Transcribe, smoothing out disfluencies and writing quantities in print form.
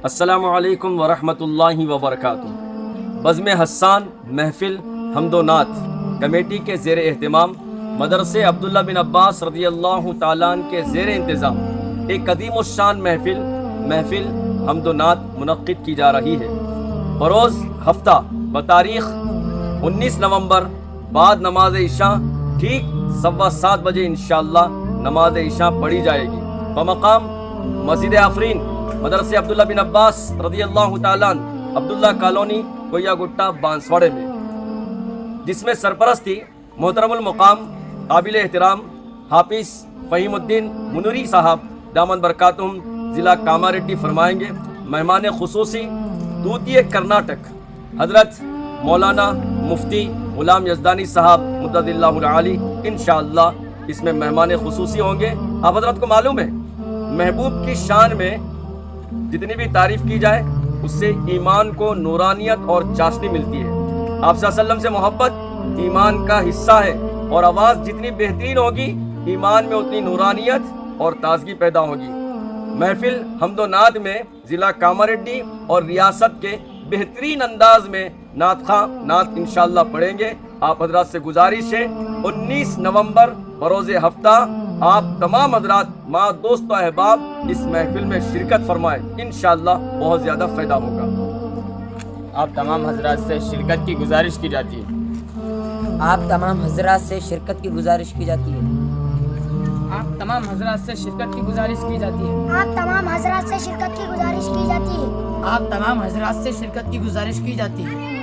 السلام علیکم ورحمۃ اللہ وبرکاتہ۔ بزم حسان محفل حمد و نعت کمیٹی کے زیر اہتمام مدرسے عبداللہ بن عباس رضی اللہ تعالیٰ عنہ کے زیر انتظام ایک قدیم الشان محفل حمد و نعت منعقد کی جا رہی ہے۔ بروز ہفتہ بتاریخ 19 نومبر بعد نماز عشاء ٹھیک 7:15 بجے انشاءاللہ نماز عشاء پڑھی جائے گی بمقام مسجد آفرین مدرسے عبداللہ بن عباس رضی اللہ تعالیٰ عنہ عبداللہ کالونی کویا گٹا بانسواڑے میں، جس میں سرپرستی محترم المقام قابل احترام حافظ فہیم الدین منوری صاحب دامن برکاتہم ضلع کاماریڈی فرمائیں گے۔ مہمان خصوصی دوتیہ کرناٹک حضرت مولانا مفتی غلام یزدانی صاحب مدد اللہ العالی انشاءاللہ اس میں مہمان خصوصی ہوں گے۔ آپ حضرت کو معلوم ہے محبوب کی شان میں جتنی بھی تعریف کی جائے اس سے ایمان کو نورانیت اور چاشنی ملتی ہے۔ آپ صلی اللہ علیہ وسلم سے محبت ایمان کا حصہ ہے، اور آواز جتنی بہترین ہوگی ایمان میں اتنی نورانیت اور تازگی پیدا ہوگی۔ محفل حمد و نعت میں ضلع کاماریڈی اور ریاست کے بہترین انداز میں نعت خواں نعت انشاءاللہ پڑھیں گے۔ آپ حضرات سے گزارش ہے 19 نومبر بروز ہفتہ آپ تمام حضرات ماں دوست و احباب اس محفل میں شرکت فرمائیں، انشاءاللہ بہت زیادہ فائدہ ہوگا۔ آپ تمام حضرات سے شرکت کی گزارش کی جاتی ہے۔ آپ تمام حضرات سے شرکت کی گزارش کی جاتی ہے۔ آپ تمام حضرات سے شرکت کی گزارش کی جاتی ہے۔ آپ تمام حضرات سے شرکت کی گزارش کی جاتی ہے۔ آپ تمام حضرات سے شرکت کی گزارش کی جاتی ہے۔